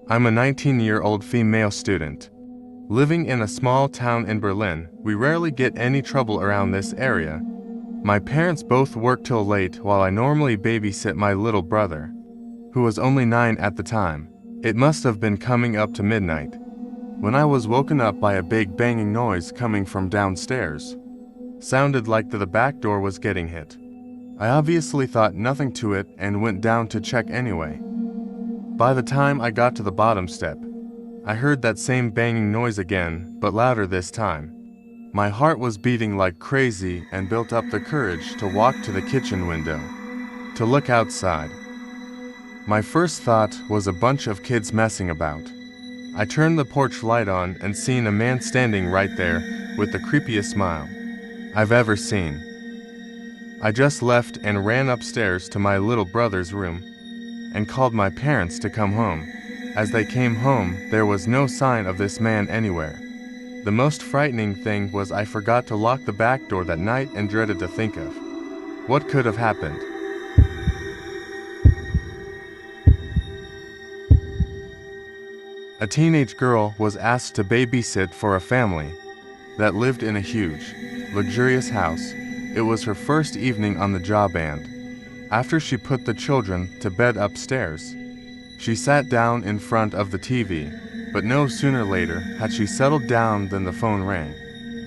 I'm a 19-year-old female student. Living in a small town in Berlin, we rarely get any trouble around this area. My parents both work till late while I normally babysit my little brother, who was only 9 at the time. It must have been coming up to midnight when I was woken up by a big banging noise coming from downstairs. Sounded like the back door was getting hit. I obviously thought nothing to it and went down to check anyway. By the time I got to the bottom step, I heard that same banging noise again, but louder this time. My heart was beating like crazy and built up the courage to walk to the kitchen window, to look outside. My first thought was a bunch of kids messing about. I turned the porch light on and seen a man standing right there with the creepiest smile I've ever seen. I just left and ran upstairs to my little brother's room and called my parents to come home. As they came home, there was no sign of this man anywhere. The most frightening thing was I forgot to lock the back door that night and dreaded to think of what could have happened. A teenage girl was asked to babysit for a family that lived in a huge, luxurious house. It was her first evening on the job, and after she put the children to bed upstairs, she sat down in front of the TV, but no sooner later had she settled down than the phone rang.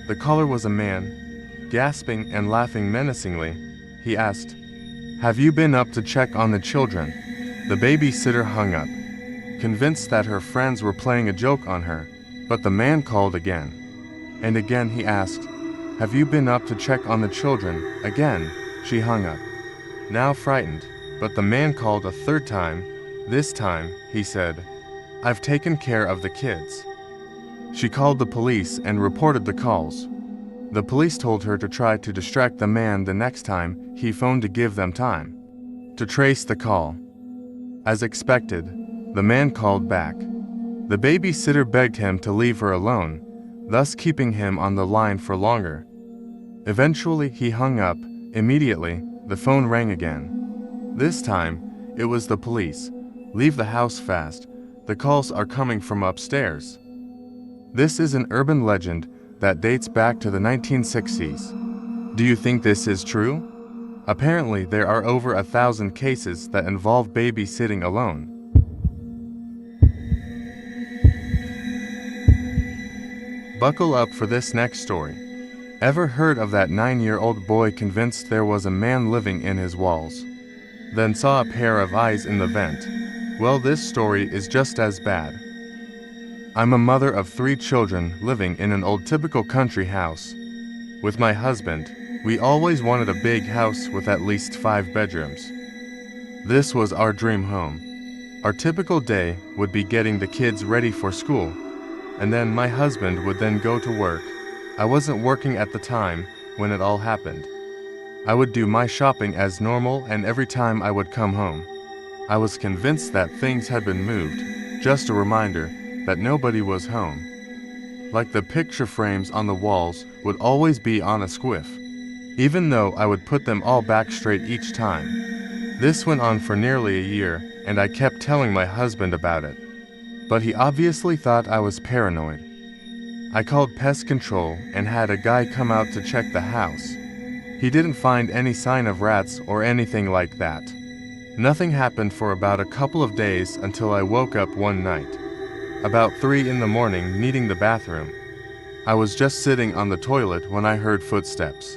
The caller was a man. Gasping and laughing menacingly, he asked, "Have you been up to check on the children?" The babysitter hung up, convinced that her friends were playing a joke on her, but the man called again. And again he asked, "Have you been up to check on the children?" Again, she hung up, now frightened, but the man called a third time. This time, he said, "I've taken care of the kids." She called the police and reported the calls. The police told her to try to distract the man the next time he phoned to give them time to trace the call. As expected, the man called back. The babysitter begged him to leave her alone, thus keeping him on the line for longer. Eventually, he hung up. Immediately, the phone rang again. This time, it was the police. "Leave the house fast. The calls are coming from upstairs." This is an urban legend that dates back to the 1960s. Do you think this is true? Apparently, there are over 1,000 cases that involve babysitting alone. Buckle up for this next story. Ever heard of that 9-year-old boy convinced there was a man living in his walls, then saw a pair of eyes in the vent? Well, this story is just as bad. I'm a mother of 3 children living in an old typical country house. With my husband, we always wanted a big house with at least 5 bedrooms. This was our dream home. Our typical day would be getting the kids ready for school, and then my husband would then go to work. I wasn't working at the time when it all happened. I would do my shopping as normal, and every time I would come home, I was convinced that things had been moved, just a reminder that nobody was home. Like the picture frames on the walls would always be on a squiff, even though I would put them all back straight each time. This went on for nearly a year, and I kept telling my husband about it, but he obviously thought I was paranoid. I called pest control and had a guy come out to check the house. He didn't find any sign of rats or anything like that. Nothing happened for about a couple of days until I woke up one night, about 3 in the morning, needing the bathroom. I was just sitting on the toilet when I heard footsteps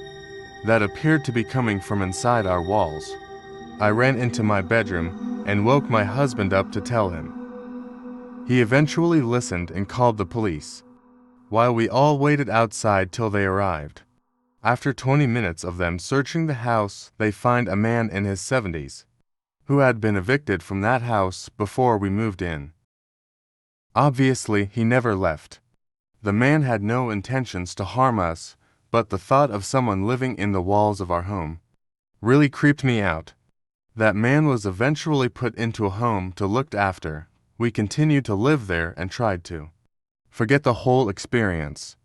that appeared to be coming from inside our walls. I ran into my bedroom and woke my husband up to tell him. He eventually listened and called the police, while we all waited outside till they arrived. After 20 minutes of them searching the house, they find a man in his 70s who had been evicted from that house before we moved in. Obviously, he never left. The man had no intentions to harm us, but the thought of someone living in the walls of our home really creeped me out. That man was eventually put into a home to looked after. We continued to live there and tried to forget the whole experience.